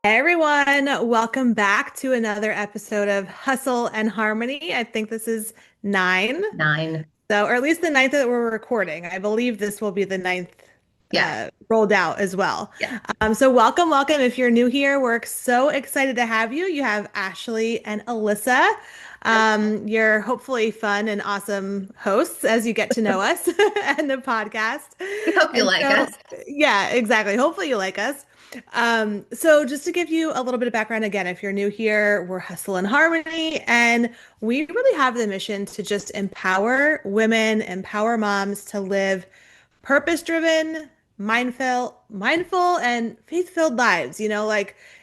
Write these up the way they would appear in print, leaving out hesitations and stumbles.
Hey everyone, welcome back to another episode of Hustle and Harmony. I think this is nine. 9. Or at least the ninth that we're recording. I believe this will be the ninth Yes. rolled out as well. Yes. So welcome, welcome. If you're new here, we're so excited to have you. You have Ashley and Alyssa. You're hopefully fun and awesome hosts as you get to know us and the podcast. We hope you And like so, us. yeah, exactly. Hopefully you like us. So just to give you a little bit of background again, if you're new here, we're Hustle and Harmony, and we really have the mission to just empower women, empower moms to live purpose-driven, mindful and faith-filled lives,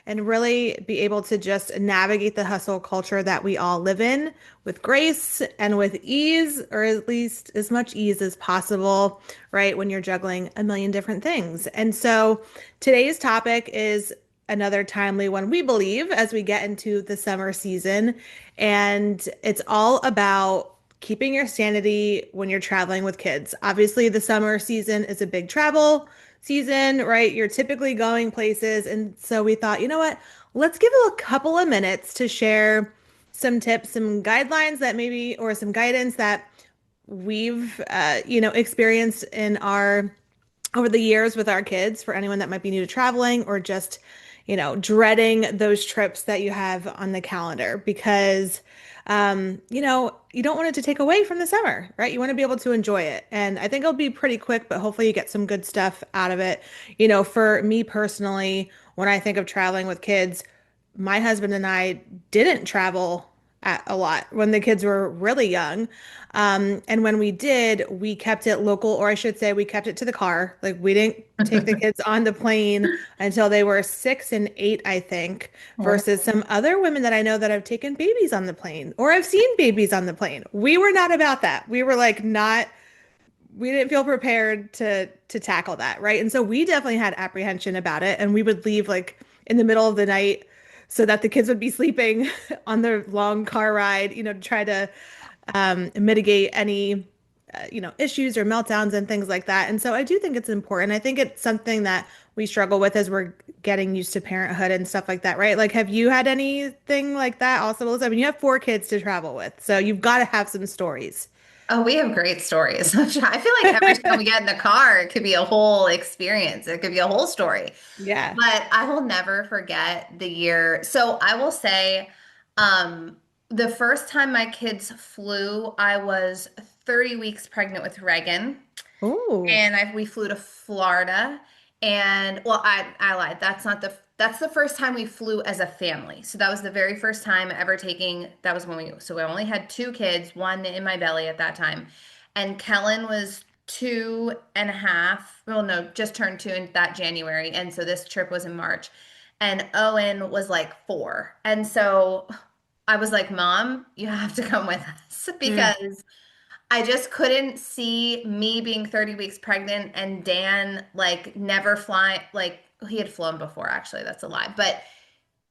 and really be able to just navigate the hustle culture that we all live in with grace and with ease, or at least as much ease as possible, right? When you're juggling a million different things. And so today's topic is another timely one, we believe, as we get into the summer season. And it's all about keeping your sanity when you're traveling with kids. Obviously, the summer season is a big travel season, right? You're typically going places. And so we thought, you know what? Let's give it a couple of minutes to share some tips, some guidelines that maybe, or some guidance that we've, experienced in our over the years with our kids for anyone that might be new to traveling or just, dreading those trips that you have on the calendar because, you don't want it to take away from the summer, right? You want to be able to enjoy it. And I think it'll be pretty quick, but hopefully you get some good stuff out of it. For me personally, when I think of traveling with kids, my husband and I didn't travel a lot when the kids were really young. And when we did, we kept it local, or I should say, we kept it to the car. Like we didn't take the kids on the plane until they were 6 and 8, I think, versus some other women that I know that have taken babies on the plane, or I've seen babies on the plane. We were not about that. We were like not, we didn't feel prepared to tackle that, right? And so we definitely had apprehension about it, and we would leave like in the middle of the night so that the kids would be sleeping on the long car ride, to try to mitigate any, issues or meltdowns and things like that. And so I do think it's important. I think it's something that we struggle with as we're getting used to parenthood and stuff like that, right? Like, have you had anything like that also, Melissa? I mean, you have 4 kids to travel with, so you've got to have some stories. Oh, we have great stories. I feel like every time we get in the car, it could be a whole experience. It could be a whole story. Yeah. But I will never forget the year. So I will say, um, the first time my kids flew, I was 30 weeks pregnant with Reagan. Oh, And we flew to Florida. And well, I lied. That's the first time we flew as a family. So that was the very first time ever taking, that was when we only had 2 kids, one in my belly at that time. And Kellen was 2.5. Well, no, just turned 2 in that January. And so this trip was in March. And Owen was like 4. And so I was like, Mom, you have to come with us mm. because I just couldn't see me being 30 weeks pregnant and Dan like never flying. Like he had flown before, actually, that's a lie, but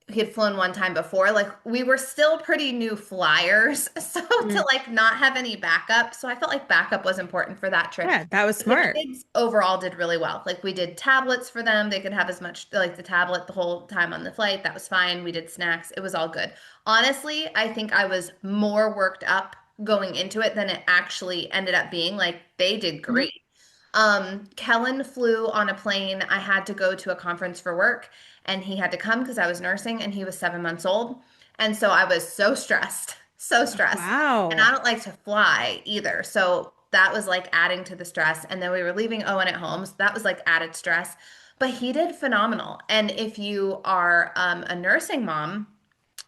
he had flown one time before. Like we were still pretty new flyers. So to Mm. like not have any backup. So I felt like backup was important for that trip. Yeah, that was But the smart. kids overall did really well. Like we did tablets for them. They could have as much like the tablet the whole time on the flight. That was fine. We did snacks. It was all good. Honestly, I think I was more worked up going into it than it actually ended up being. Like they did Mhm. great. Kellen flew on a plane. I had to go to a conference for work and he had to come because I was nursing and he was 7 months old. And so I was so stressed, so stressed. And I Wow. don't like to fly either. So that was like adding to the stress. And then we were leaving Owen at home. So that was like added stress. But he did phenomenal. And if you are a nursing mom,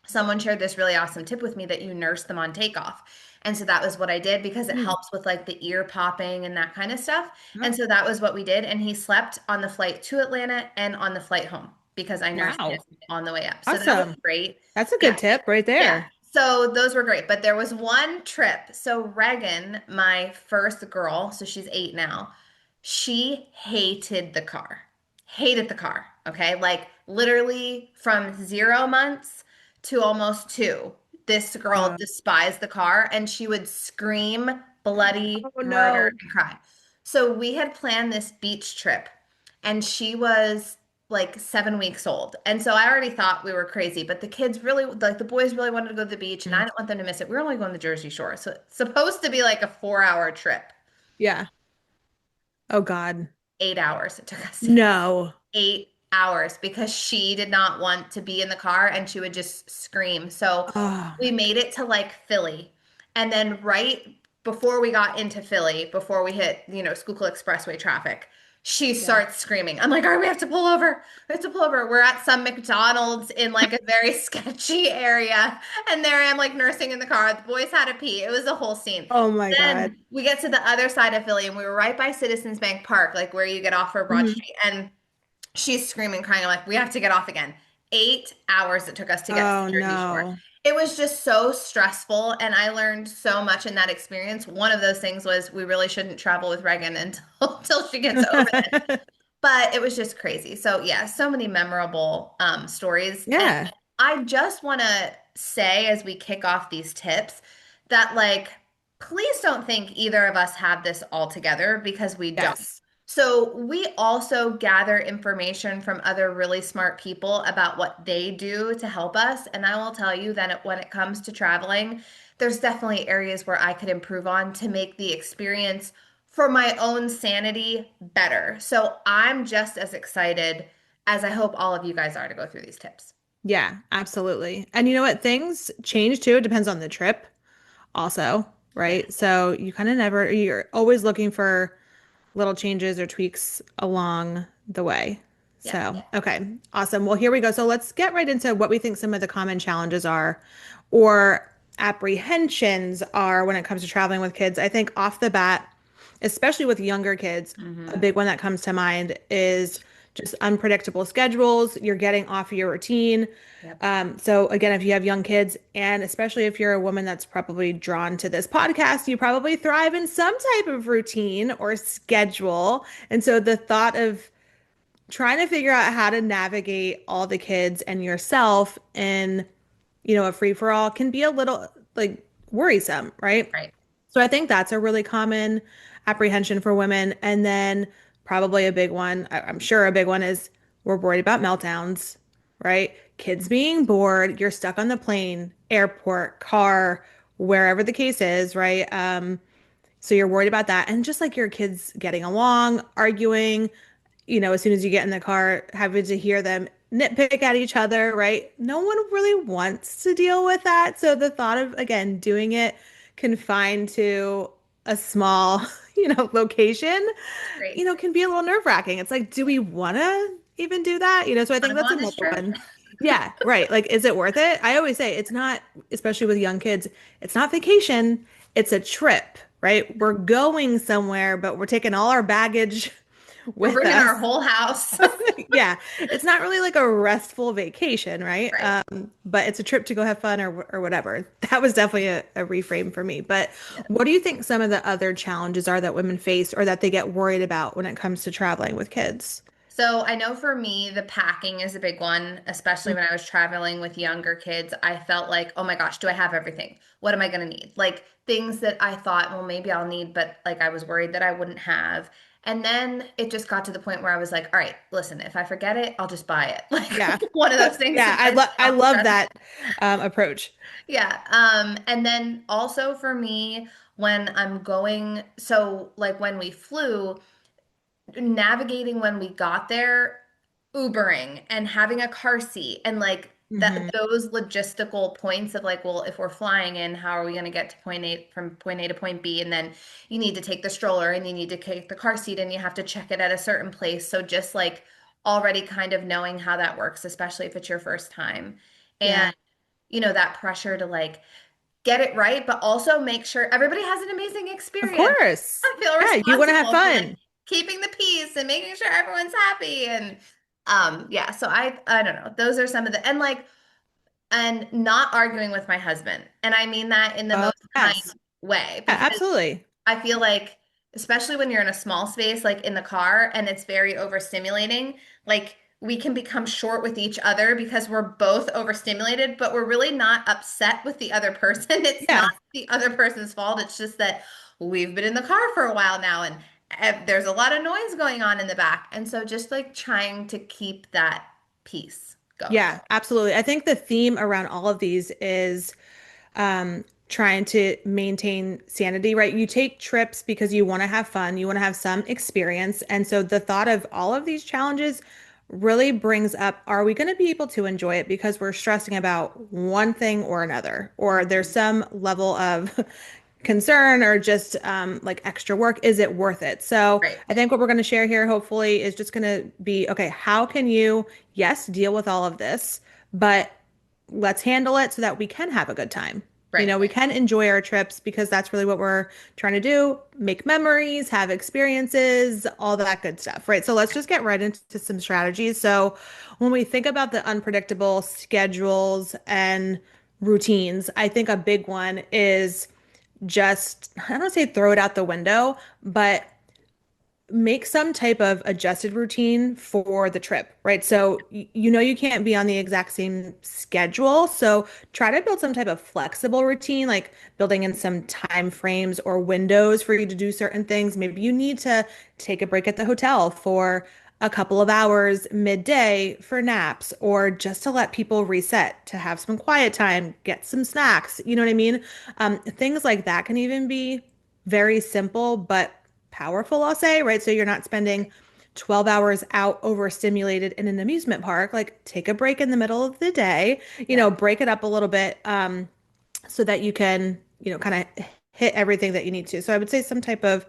someone shared this really awesome tip with me that you nurse them on takeoff. And so that was what I did because it Mm. helps with like the ear popping and that kind of stuff. And Oh, so that was what we did. And he slept on the flight to Atlanta and on the flight home because I nursed him wow. on the way up. So that was Awesome. great. That's a good Yeah. tip right Yeah. there. So those were great. But there was one trip. So Regan, my first girl, so she's 8 now, she hated the car. Hated the car. Okay. Like literally from 0 months to almost 2. This girl Wow. despised the car and she would scream bloody Oh murder no. and cry. So we had planned this beach trip and she was like 7 weeks old. And so I already thought we were crazy, but the kids really, like the boys really wanted to go to the beach and I Mm. didn't want them to miss it. We were only going to the Jersey Shore. So it's supposed to be like a 4 hour trip. Yeah. Oh God. 8 hours it took us to get No. 8 hours because she did not want to be in the car and she would just scream. So Oh we my made it to like Philly. And then right before we got into Philly, before we hit, Schuylkill Expressway traffic, she God. starts screaming. I'm like, all right, we have to pull over. We have to pull over. We're at some McDonald's in like a very sketchy area. And there I am like nursing in the car. The boys had to pee. It was a whole scene. Oh my God. Then we get to the other side of Philly and we were right by Citizens Bank Park, like where you get off for Broad Mhm. Street. And she's screaming, crying. I'm like, we have to get off again. 8 hours it took us to get to Oh the Jersey Shore. no. It was just so stressful, and I learned so much in that experience. One of those things was we really shouldn't travel with Reagan until, until she gets over this. But it was just crazy. So yeah, so many memorable stories. And Yeah. I just want to say as we kick off these tips that like, please don't think either of us have this all together because we don't. Yes. So we also gather information from other really smart people about what they do to help us. And I will tell you that when it comes to traveling, there's definitely areas where I could improve on to make the experience for my own sanity better. So I'm just as excited as I hope all of you guys are to go through these tips. Yeah, absolutely. And you know what? Things change too. It depends on the trip also, Yeah. right? So you kind of never, you're always looking for little changes or tweaks along the way. Yeah. So, okay, awesome. Well, here we go. So let's get right into what we think some of the common challenges are or apprehensions are when it comes to traveling with kids. I think off the bat, especially with younger kids, a Hmm. big one that comes to mind is just unpredictable schedules. You're getting off your routine. Yep. So again, if you have young kids, and especially if you're a woman that's probably drawn to this podcast, you probably thrive in some type of routine or schedule. And so the thought of trying to figure out how to navigate all the kids and yourself in, a free for all can be a little like worrisome, right? Right. So I think that's a really common apprehension for women. And then probably a big one, I'm sure a big one is we're worried about meltdowns, right? Kids being bored, you're stuck on the plane, airport, car, wherever the case is, right? So you're worried about that. And just like your kids getting along, arguing, as soon as you get in the car, having to hear them nitpick at each other, right? No one really wants to deal with that. So the thought of, again, doing it confined to a small, location, Great. can be a little nerve-wracking. It's like, do we want to even do that? So I Want think to go that's on this another trip? one. Yeah, right. Like, is it worth it? I always say it's not, especially with young kids, it's not vacation, it's a trip, right? We're going somewhere, but we're taking all our baggage We're with bringing our us. whole house. Yeah, it's not really like a restful vacation, right? Right. But it's a trip to go have fun or whatever. That was definitely a reframe for me. But Yeah. what do you think some of the other challenges are that women face or that they get worried about when it comes to traveling with kids? So I know for me, the packing is a big one, especially when I was traveling with younger kids. I felt like, oh my gosh, do I have everything? What am I going to need? Like things that I thought, well, maybe I'll need, but like I was worried that I wouldn't have. And then it just got to the point where I was like, all right, listen, if I forget it, I'll just buy it. Like Yeah. one of those things to Yeah, I just love I stop love stressing. that approach. Yeah. And then also for me, when I'm going, so like when we flew, navigating when we got there, Ubering and having a car seat and like that Hmm. those logistical points of like, well, if we're flying in, how are we going to get to point A from point A to point B? And then you need to take the stroller and you need to take the car seat and you have to check it at a certain place. So just like already kind of knowing how that works, especially if it's your first time. Yeah, And that pressure to like get it right, but also make sure everybody has an amazing of experience. course. I feel Yeah, you want to have responsible for like fun. keeping the peace and making sure everyone's happy and yeah, so I don't know. Those are some of the and like and not arguing with my husband. And I mean that in the Oh, most kind yes. way Yeah, because absolutely. I feel like especially when you're in a small space like in the car and it's very overstimulating, like we can become short with each other because we're both overstimulated, but we're really not upset with the other person. It's not Yeah. the other person's fault. It's just that we've been in the car for a while now and there's a lot of noise going on in the back. And so just like trying to keep that peace going. Yeah, absolutely. I think the theme around all of these is trying to maintain sanity, right? You take trips because you want to have fun, you want to have some experience. And so the thought of all of these challenges really brings up, are we going to be able to enjoy it because we're stressing about one thing or another, or there's some level of concern or just like extra work? Is it worth it? So Right. I think what we're going to share here, hopefully, is just going to be, okay, how can you, yes, deal with all of this, but let's handle it so that we can have a good time. You Right. know, we can enjoy our trips because that's really what we're trying to do, make memories, have experiences, all that good stuff, right? So let's just get right into some strategies. So when we think about the unpredictable schedules and routines, I think a big one is just, I don't want to say throw it out the window, but make some type of adjusted routine for the trip, right? So you know you can't be on the exact same schedule. So try to build some type of flexible routine, like building in some time frames or windows for you to do certain things. Maybe you need to take a break at the hotel for a couple of hours midday for naps, or just to let people reset, to have some quiet time, get some snacks. You know what I mean? Things like that can even be very simple, but powerful, I'll say, right? So you're not spending 12 hours out overstimulated in an amusement park. Like take a break in the middle of the day, Yeah. break it up a little bit so that you can, kind of hit everything that you need to. So I would say some type of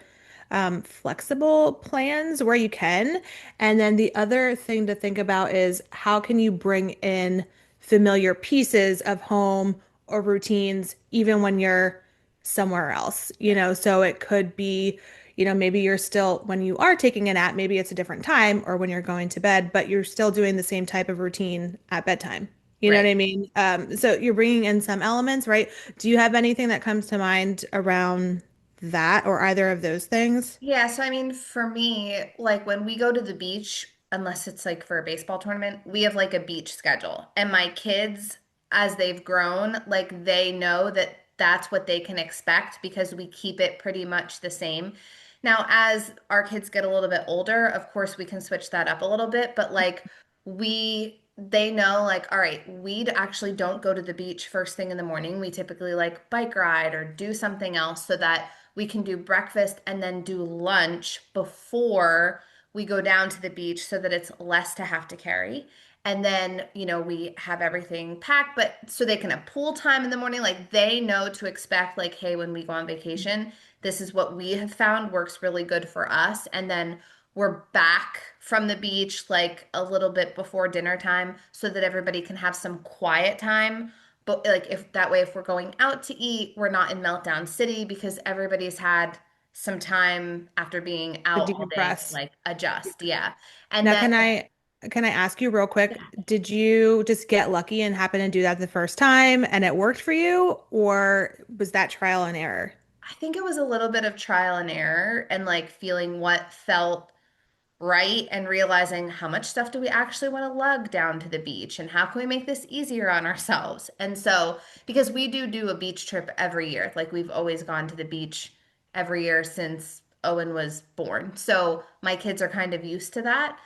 flexible plans where you can. And then the other thing to think about is how can you bring in familiar pieces of home or routines even when you're somewhere else, so it could be, maybe you're still, when you are taking a nap, maybe it's a different time or when you're going to bed, but you're still doing the same type of routine at bedtime. You know what Right. I mean? So you're bringing in some elements, right? Do you have anything that comes to mind around that or either of those things? Yeah, so I mean, for me, like when we go to the beach, unless it's like for a baseball tournament, we have like a beach schedule. And my kids, as they've grown, like they know that that's what they can expect because we keep it pretty much the same. Now, as our kids get a little bit older, of course, we can switch that up a little bit, but like they know, like, all right, we actually don't go to the beach first thing in the morning. We typically like bike ride or do something else so that we can do breakfast and then do lunch before we go down to the beach so that it's less to have to carry. And then, we have everything packed, but so they can have pool time in the morning. Like they know to expect, like, hey, when we go on vacation, this is what we have found works really good for us. And then we're back from the beach like a little bit before dinner time so that everybody can have some quiet time, but like if that way if we're going out to eat we're not in meltdown city because everybody's had some time after being To out all day to decompress. like adjust. Yeah. And Now, then can I ask you real quick, did you just get lucky and happen to do that the first time and it worked for you, or was that trial and error? I think it was a little bit of trial and error and like feeling what felt right and realizing how much stuff do we actually want to lug down to the beach and how can we make this easier on ourselves. And so because we do a beach trip every year, like we've always gone to the beach every year since Owen was born, so my kids are kind of used to that.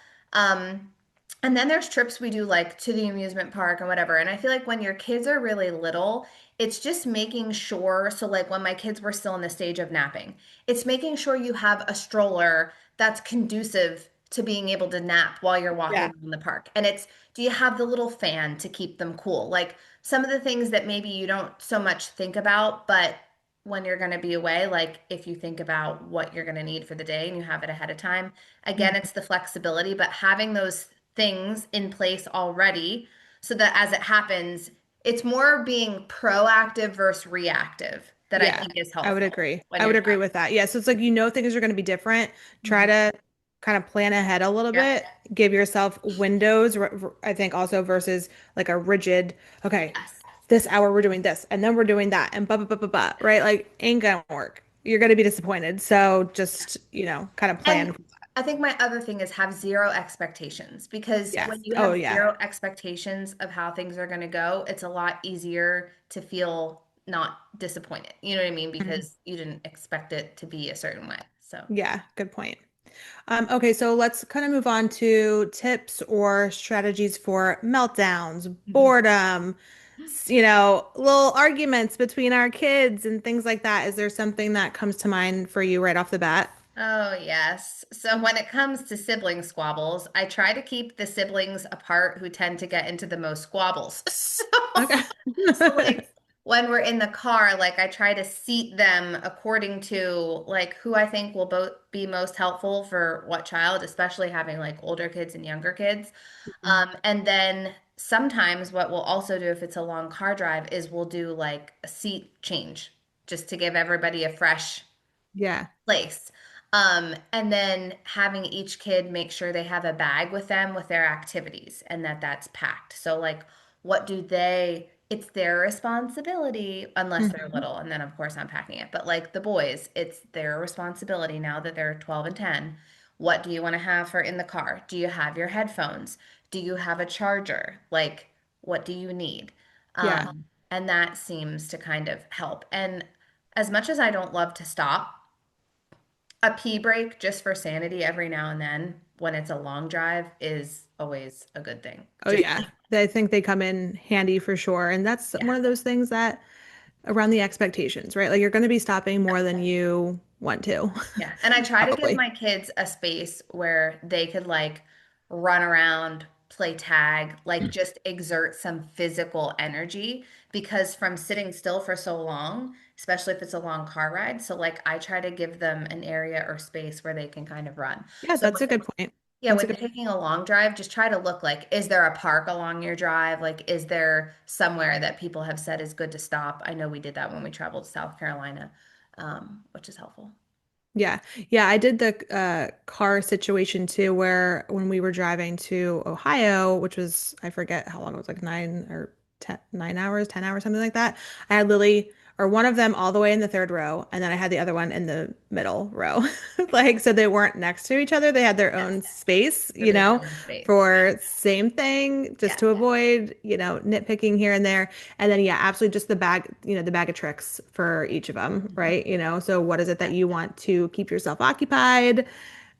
And then there's trips we do like to the amusement park and whatever. And I feel like when your kids are really little, it's just making sure. So, like when my kids were still in the stage of napping, it's making sure you have a stroller that's conducive to being able to nap while you're walking Yeah. around the park. And it's, do you have the little fan to keep them cool? Like some of the things that maybe you don't so much think about, but when you're going to be away, like if you think about what you're going to need for the day and you have it ahead of time, again, it's the flexibility, but having those things in place already so that as it happens, it's more being proactive versus reactive that I Yeah, think is I would helpful agree. when I you're would agree traveling. with that. Yeah, so it's like things are going to be different. Try Mhm. to kind of plan ahead a little Yep. bit. Give yourself windows, I think also versus like a rigid, okay, Yes. this hour we're doing this and then we're doing that and blah blah blah blah blah, right? Like ain't gonna work. You're gonna be disappointed. So just, kind of And plan. I think my other thing is have zero expectations because Yes. when you Oh have yeah. zero expectations of how things are going to go, it's a lot easier to feel not disappointed. You know what I mean? Mhm. Because you didn't expect it to be a certain way. So, Yeah, good point. Okay, so let's kind of move on to tips or strategies for meltdowns, mhm. boredom, little arguments between our kids and things like that. Is there something that comes to mind for you right off the bat? Oh, yes. So when it comes to sibling squabbles, I try to keep the siblings apart who tend to get into the most squabbles. Okay. So like when we're in the car, like I try to seat them according to like who I think will both be most helpful for what child, especially having like older kids and younger kids. And then sometimes what we'll also do if it's a long car drive is we'll do like a seat change just to give everybody a fresh Yeah. place. And then having each kid make sure they have a bag with them with their activities and that that's packed. So like what do they it's their responsibility unless they're Mhm. little and then of course I'm packing it. But like the boys, it's their responsibility now that they're 12 and 10. What do you want to have for in the car? Do you have your headphones? Do you have a charger? Like what do you need? Yeah. And that seems to kind of help. And as much as I don't love to stop, a pee break just for sanity every now and then when it's a long drive is always a good thing. Oh, Just yeah. I think they come in handy for sure. And that's yeah. one of those things that around the expectations, right? Like you're going to be stopping more than you want to, Yeah. And I try to give probably. my kids a space where they could like run around, play tag, like just exert some physical energy because from sitting still for so long, especially if it's a long car ride, so like I try to give them an area or space where they can kind of run. Yeah, So that's a good point. yeah, That's a when good taking a long drive, just try to look like, is there a park along your drive? Like, is there somewhere that people have said is good to stop? I know we did that when we traveled to South Carolina, which is helpful. Yeah. Yeah, I did the car situation too, where when we were driving to Ohio, which was, I forget how long it was, like 9 hours, 10 hours, something like that. I had Lily or one of them all the way in the third row, and then I had the other one in the middle row. Like, so they weren't next to each other. They had their Yes. own space, For their own space. for same thing, just Yeah. to avoid, nitpicking here and there. And then, yeah, absolutely just the bag of tricks for each of them, Mhm. right? So what is it that Yeah. you want to keep yourself occupied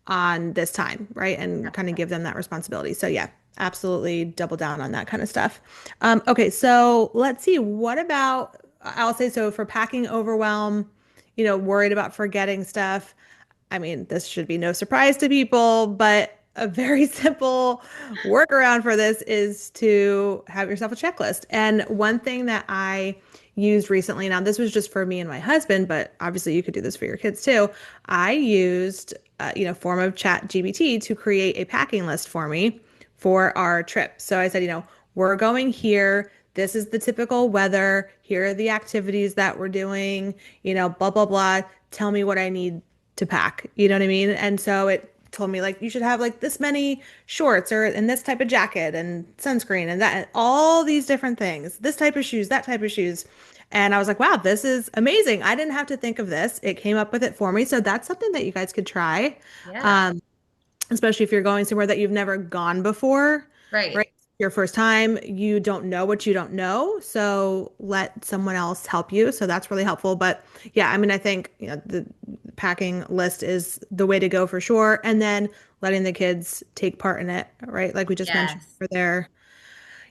on this time, right? And Yeah. kind of give them that responsibility. So, yeah, absolutely double down on that kind of stuff. Okay, so let's see. What about, I'll say so for packing overwhelm, worried about forgetting stuff. I mean, this should be no surprise to people, but a very simple workaround for this is to have yourself a checklist. And one thing that I used recently, now this was just for me and my husband, but obviously you could do this for your kids too. I used, form of chat GBT to create a packing list for me for our trip. So I said, we're going here. This is the typical weather. Here are the activities that we're doing, blah, blah, blah. Tell me what I need to pack. You know what I mean? And so it told me like you should have like this many shorts or and this type of jacket and sunscreen and that all these different things. This type of shoes, that type of shoes. And I was like, wow, this is amazing. I didn't have to think of this. It came up with it for me. So that's something that you guys could try. Yeah. Um, Especially if you're going somewhere that you've never gone before, right? Right. Your first time, you don't know what you don't know, so let someone else help you. So that's really helpful. But yeah, I mean, I think, the packing list is the way to go for sure. And then letting the kids take part in it, right? Like we just mentioned Yes. for their,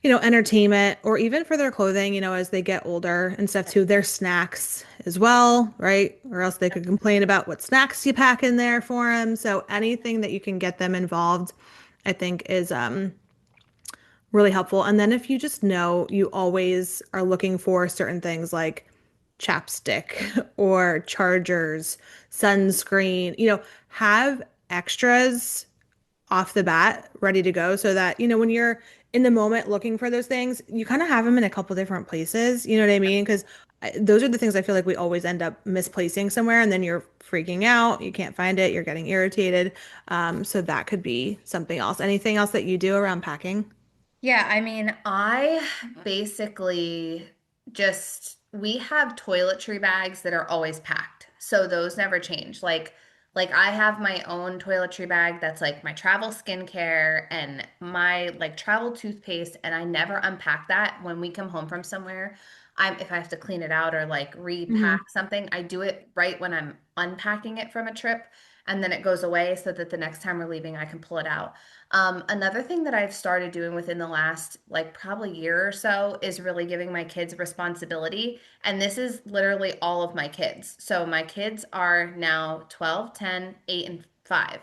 entertainment or even for their clothing, as they get older and stuff too, their snacks as well, right? Or else they could complain about what snacks you pack in there for them. So anything that you can get them involved, I think is really helpful. And then if you just know you always are looking for certain things like chapstick or chargers, sunscreen, have extras off the bat ready to go so that, when you're in the moment looking for those things, you kind of have them in a couple different places. You know what I mean? Because those are the things I feel like we always end up misplacing somewhere and then you're freaking out. You can't find it. You're getting irritated. So that could be something else. Anything else that you do around packing? Yeah, I mean, I basically just we have toiletry bags that are always packed. So those never change. Like I have my own toiletry bag that's like my travel skincare and my like travel toothpaste and I never unpack that when we come home from somewhere. If I have to clean it out or like Hmm. repack something, I do it right when I'm unpacking it from a trip. and then it goes away so that the next time we're leaving, I can pull it out. Another thing that I've started doing within the last like probably year or so is really giving my kids responsibility. And this is literally all of my kids. So my kids are now 12, 10, 8, and 5.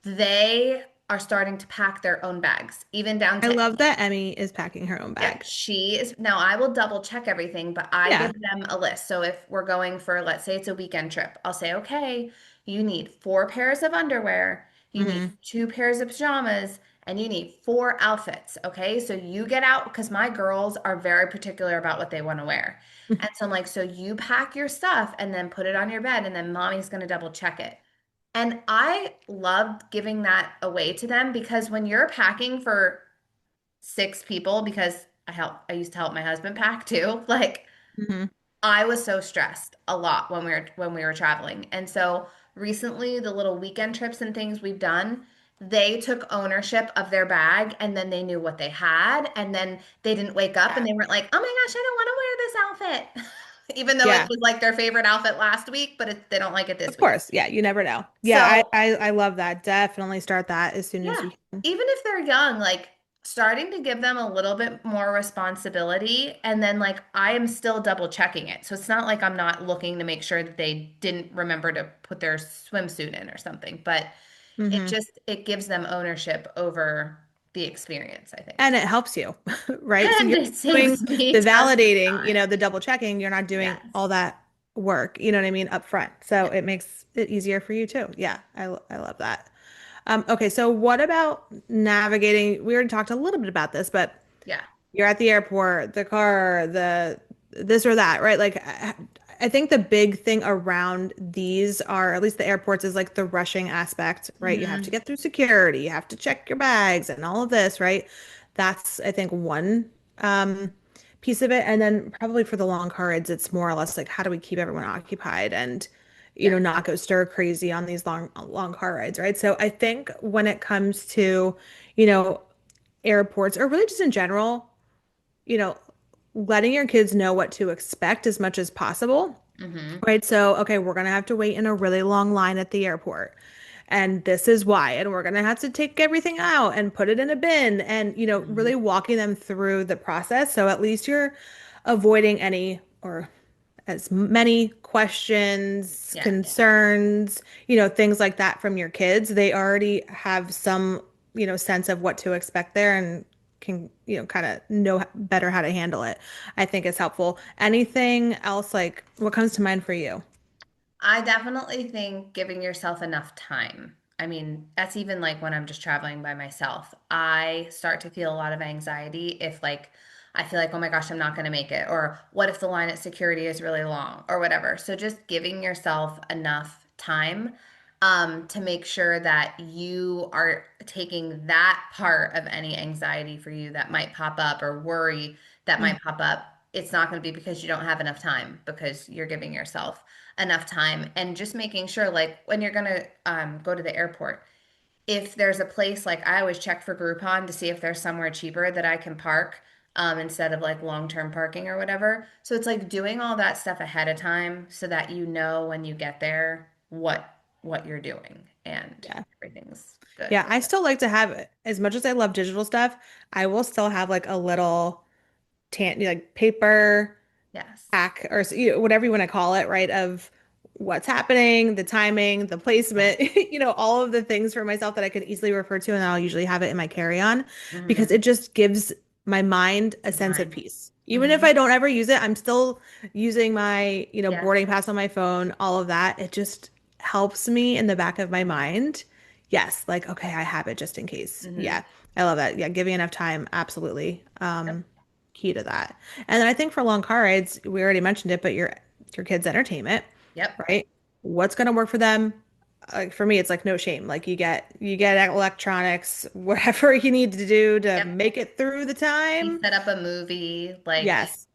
They are starting to pack their own bags, even down I to love that Emmy is packing her own yeah, bag. she is. Now I will double check everything, but I give Yeah. them a list. So if we're going for, let's say it's a weekend trip, I'll say, okay, you need 4 pairs of underwear, you need Hmm. 2 pairs of pajamas, and you need 4 outfits. Okay. So you get out because my girls are very particular about what they want to wear. And so I'm like, so you pack your stuff and then put it on your bed, and then mommy's going to double check it. And I loved giving that away to them because when you're packing for 6 people, because I used to help my husband pack too. Like Hmm. I was so stressed a lot when we were traveling. And so recently the little weekend trips and things we've done, they took ownership of their bag and then they knew what they had and then they didn't wake up and Yeah. they weren't like, "Oh my gosh, I don't want to wear this outfit." Even though it Yeah. was like their favorite outfit last week, but they don't like it this Of week. course. Yeah. You never know. Yeah. So I love that. Definitely start that as soon as yeah, you can. even if they're young, like starting to give them a little bit more responsibility, and then like I am still double checking it. So it's not like I'm not looking to make sure that they didn't remember to put their swimsuit in or something, but Hmm. it gives them ownership over the experience, I think. And it helps you, right? So And you're it doing saves me the tons of validating, time. the double checking. You're not doing all Yes. that work, you know what I mean, up front. So Yep. it makes it easier for you too. Yeah, I love that. Okay, so what about navigating? We already talked a little bit about this, but Yeah. you're at the airport, the car, the this or that, right? Like, I think the big thing around these are, at least the airports, is like the rushing aspect, right? You have to Hmm. get through security, you have to check your bags and all of this, right? That's, I think, one um, piece of it. And then probably for the long car rides, it's more or less like, how do we keep everyone occupied and, Yeah. not go stir crazy on these long car rides, right? So I think when it comes to, you know, airports or really just in general, you know, letting your kids know what to expect as much as possible, Hmm. right? So, okay, we're gonna have to wait in a really long line at the airport. And this is why. And we're gonna have to take everything out and put it in a bin and, Hmm. really walking them through the process. So at least you're avoiding any or as many questions, Yes. concerns, things like that from your kids. They already have some, sense of what to expect there and can, kind of know better how to handle it. I think is helpful. Anything else, like what comes to mind for you? I definitely think giving yourself enough time. I mean, that's even like when I'm just traveling by myself. I start to feel a lot of anxiety if like I feel like, oh my gosh, I'm not going to make it. Or what if the line at security is really long or whatever. So just giving yourself enough time to make sure that you are taking that part of any anxiety for you that might pop up or worry that Mm. might pop up. It's not going to be because you don't have enough time because you're giving yourself enough time and just making sure like when you're gonna go to the airport if there's a place like I always check for Groupon to see if there's somewhere cheaper that I can park instead of like long-term parking or whatever. So it's like doing all that stuff ahead of time so that you know when you get there what you're doing and Yeah. everything's good Yeah, with I it. still like to have, as much as I love digital stuff, I will still have like a little like paper Yes. hack or whatever you want to call it, right? Of what's happening, the timing, the placement, Yes. all of the things for myself that I could easily refer to, and I'll usually have it in my carry-on because Mm-hmm. it just gives my mind a sense of Mind. peace. Even if Mm-hmm. I don't ever use it, I'm still using my, Yes. boarding pass on my phone, all of that. It just helps me in the back of my mind. Yes, like, okay, I have it just in case. Mm-hmm. Yeah, I love that. Yeah, giving enough time, absolutely. Yep. Key to that. And then I think for long car rides, we already mentioned it, but your kids' entertainment, Yep. right? What's going to work for them? Like for me, it's like no shame. Like you get electronics, whatever you need to do to Yep. make it through the We time. set up a movie like Yes.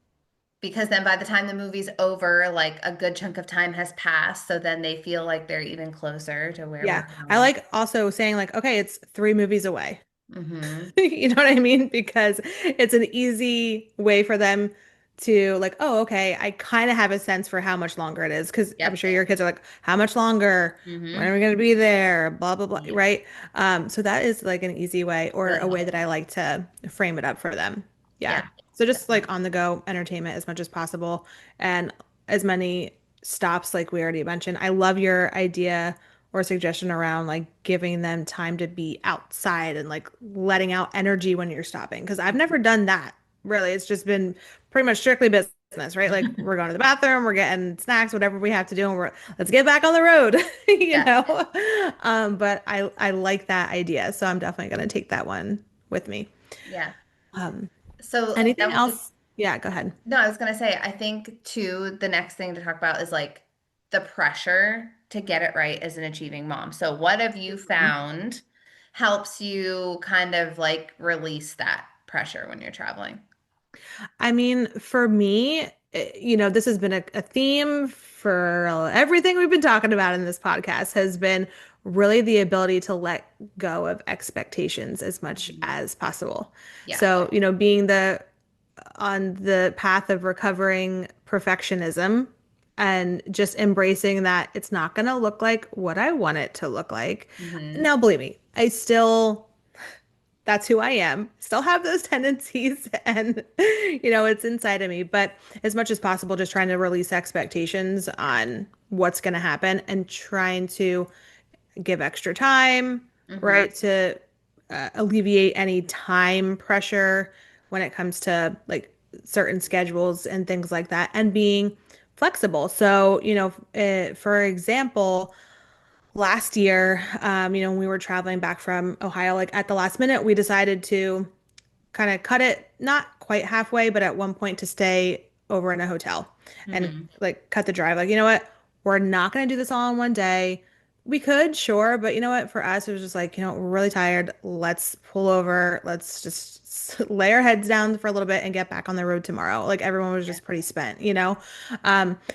because then by the time the movie's over, like a good chunk of time has passed. So then they feel like they're even closer to where Yeah. we're I going. like also saying like, okay, it's 3 movies away. Hmm. You know what I mean? Because it's an easy way for them to like, oh, okay, I kind of have a sense for how much longer it is because I'm Yep. sure your kids are like, how much longer? When Mm-hmm. are we going to be there? Blah, blah, blah, Yep. right? So that is like an easy way or Really a way that helpful. I like to frame it up for them. Yeah. Yeah. So just like Definitely. on the go entertainment as much as possible and as many stops like we already mentioned. I love your idea or suggestion around like giving them time to be outside and like letting out energy when you're stopping because I've never done that. Really, it's just been pretty much strictly business, right? Like we're going to the bathroom, we're getting snacks, whatever we have to do, and we're let's get back on the road, you Yeah. know. But I like that idea, so I'm definitely gonna take that one with me. Yeah. Um, So anything that, else? Yeah, go ahead. no, I was gonna say, I think too, the next thing to talk about is like the pressure to get it right as an achieving mom. So what have you found helps you kind of like release that pressure when you're traveling? I mean, for me, this has been a theme for everything we've been talking about in this podcast has been really the ability to let go of expectations as much Mhm. as possible. Yeah. So, being the on the path of recovering perfectionism and just embracing that it's not going to look like what I want it to look like. Hmm. Now, believe me, that's who I am. Still have those tendencies and it's inside of me, but as much as possible just trying to release expectations on what's going to happen and trying to give extra time, Hmm. right, to alleviate any time pressure when it comes to like certain schedules and things like that and being flexible. So, for example, last year, when we were traveling back from Ohio, like at the last minute, we decided to kind of cut it, not quite halfway, but at one point to stay over in a hotel and Hmm. like cut the drive. Like, you know what? We're not going to do this all in one day. We could, sure, but you know what? For us, it was just like, we're really tired. Let's pull over. Let's just lay our heads down for a little bit and get back on the road tomorrow. Like everyone was Yeah. just pretty spent.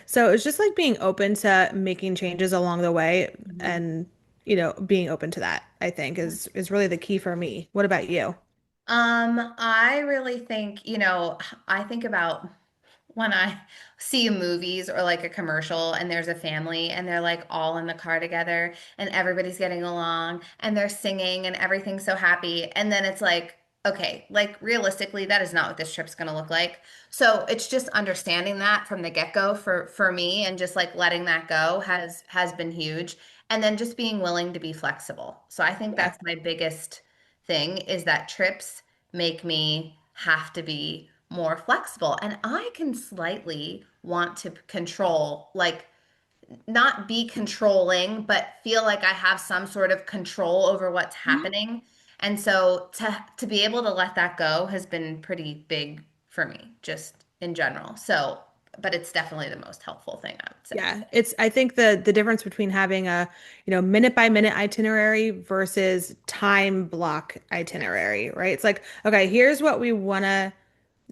So it's just like being open to making changes along the way Hmm. and, being open to that, I think is really the key for me. What about you? I really think, I think about when I see movies or like a commercial and there's a family and they're like all in the car together and everybody's getting along and they're singing and everything's so happy. And then it's like, okay, like realistically, that is not what this trip's going to look like. So it's just understanding that from the get-go for me and just like letting that go has been huge. And then just being willing to be flexible. So I think Yeah. that's my biggest thing is that trips make me have to be more flexible. And I can slightly want to control, like not be controlling, but feel like I have some sort of control over what's Mhm. happening. And so to be able to let that go has been pretty big for me, just in general. So, but it's definitely the most helpful thing I would say. Yeah, I think the difference between having a, minute by minute itinerary versus time block Yes. itinerary, right? It's like, okay, here's what we want to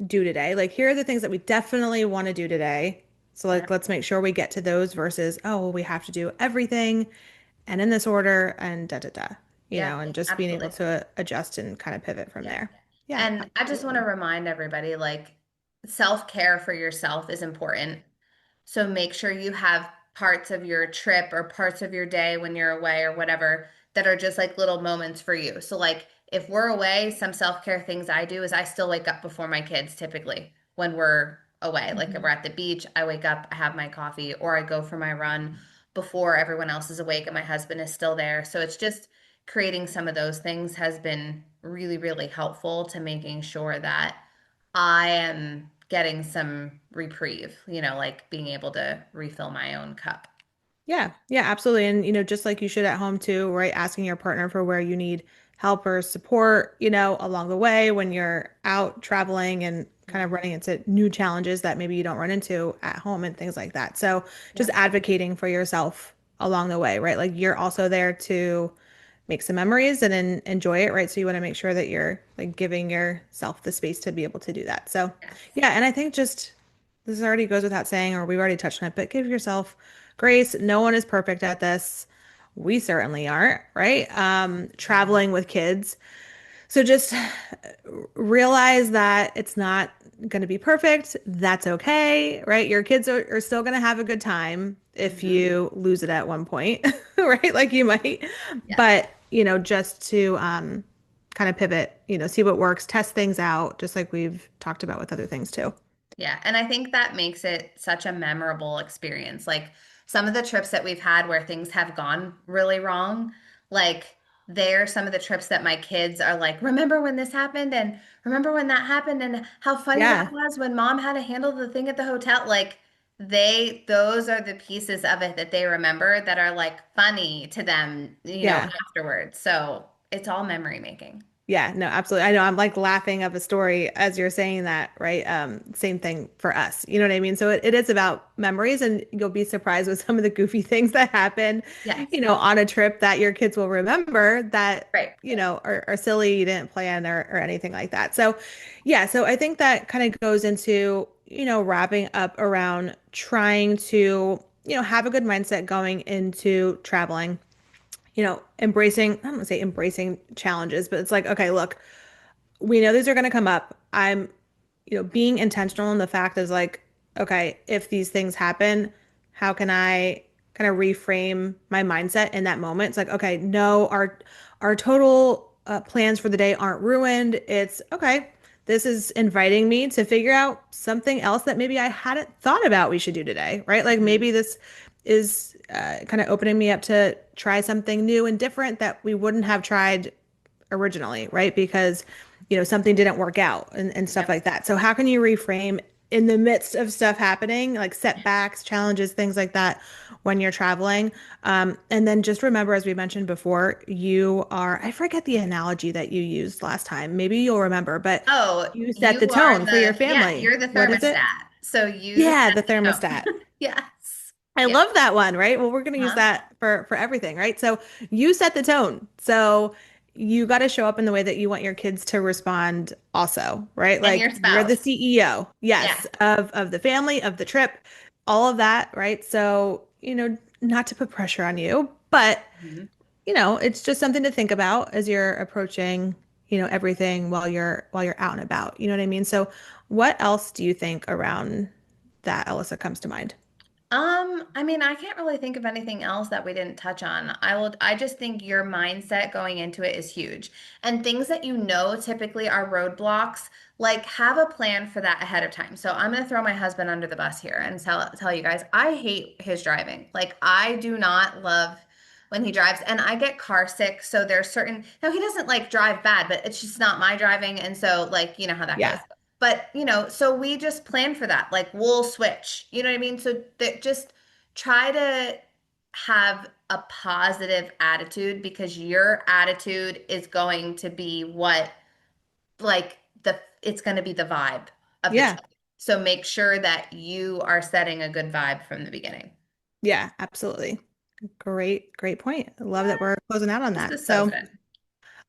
do today. Like, here are the things that we definitely want to do today. So Yeah. like, let's make sure we get to those versus, oh, well, we have to do everything and in this order and da da da, Yeah, and just being able absolutely. to adjust and kind of pivot from Yeah. there. Yeah, And I just want to absolutely. remind everybody like self-care for yourself is important. So make sure you have parts of your trip or parts of your day when you're away or whatever that are just like little moments for you. So like if we're away, some self-care things I do is I still wake up before my kids typically when we're away. Like if Mhm. we're at the beach, I wake up, I have my coffee, or I go for my run before everyone else is awake and my husband is still there. So it's just creating some of those things has been really, really helpful to making sure that I am getting some reprieve, like being able to refill my own cup. Yeah, yeah, absolutely. And just like you should at home too, right? Asking your partner for where you need help or support, along the way when you're out traveling and kind of Mhm. running into new challenges that maybe you don't run into at home and things like that. So just Yep. advocating for yourself along the way, right? Like you're also there to make some memories and enjoy it, right? So you want to make sure that you're like giving yourself the space to be able to do that. So Yes. yeah, and I think just this already goes without saying, or we've already touched on it, but give yourself grace. No one is perfect at this. We certainly aren't, right? Mhm. Traveling with kids. So just realize that it's not going to be perfect. That's okay, right? Your kids are still going to have a good time if Hmm. you lose it at one point, right? Like you might. Yeah. But, just to kind of pivot, see what works, test things out, just like we've talked about with other things too. Yeah, and I think that makes it such a memorable experience. Like some of the trips that we've had where things have gone really wrong, like they're some of the trips that my kids are like, remember when this happened and remember when that happened and how funny that Yeah. was when mom had to handle the thing at the hotel. Like those are the pieces of it that they remember that are like funny to them, Yeah. afterwards. So it's all memory making. Yeah, no, absolutely. I know I'm like laughing of a story as you're saying that, right? Same thing for us. You know what I mean? So it is about memories, and you'll be surprised with some of the goofy things that happen, Yes. on a trip that your kids will remember that, Right. are silly, you didn't plan or anything like that. So yeah, so I think that kind of goes into, wrapping up around trying to, have a good mindset going into traveling, embracing, I don't want to say embracing challenges, but it's like, okay, look, we know these are going to come up. I'm, being intentional in the fact is like, okay, if these things happen, how can I kind of reframe my mindset in that moment? It's like, okay, no, our total plans for the day aren't ruined. It's okay. This is inviting me to figure out something else that maybe I hadn't thought about we should do today, right? Like Mhm. maybe this is kind of opening me up to try something new and different that we wouldn't have tried originally, right? Because, something didn't work out and stuff Yep. like that. So how can you reframe in the midst of stuff happening, like setbacks, challenges, things like that when you're traveling? And then just remember, as we mentioned before, you are, I forget the analogy that you used last time. Maybe you'll remember, but Oh, you set you the are tone for your yeah, family. you're the What is thermostat. it? So you Yeah, set the the tone. thermostat. Yes. I Yeah. love that one, right? Well, we're going to use Huh? that for everything, right? So you set the tone. So you got to show up in the way that you want your kids to respond also, right? And your Like you're the spouse. CEO, Yeah. yes, of the family, of the trip, all of that, right? So, not to put pressure on you, but Mhm. it's just something to think about as you're approaching, everything while you're out and about. You know what I mean? So what else do you think around that, Alyssa, comes to mind? I mean, I can't really think of anything else that we didn't touch on. I just think your mindset going into it is huge. And things that typically are roadblocks, like have a plan for that ahead of time. So I'm going to throw my husband under the bus here and tell you guys, I hate his driving. Like I do not love when he drives and I get car sick. So there's certain, now he doesn't like drive bad, but it's just not my driving. And so like, you know how that goes. Yeah. But, so we just plan for that. Like we'll switch. You know what I mean? So that just try to have a positive attitude because your attitude is going to be what like it's going to be the vibe of the Yeah. trip. So make sure that you are setting a good vibe from the beginning. Yeah, absolutely. Great, great point. I love that Yeah, we're closing out on this that. was so So, good.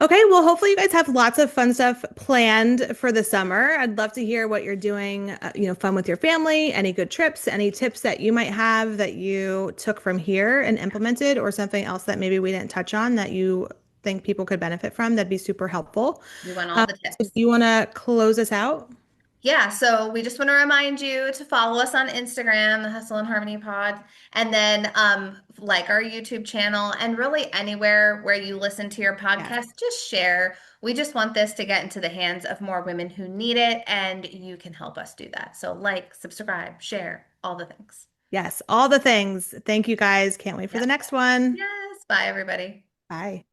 okay, well, hopefully you guys have lots of fun stuff planned for the summer. I'd love to hear what you're doing, fun with your family, any good trips, any tips that you might have that you took from here and implemented, or something else that maybe we didn't touch on that you think people could benefit from. That'd be super helpful. We want all the So do tips. you want to close us out? Yeah, so we just want to remind you to follow us on Instagram, the Hustle and Harmony Pod, and then like our YouTube channel, and really anywhere where you listen to your Yes. podcast, just share. We just want this to get into the hands of more women who need it, and you can help us do that. So like, subscribe, share, all the things. Yes, all the things. Thank you guys. Can't wait for the Yep. next one. Yes. Bye, everybody. Bye.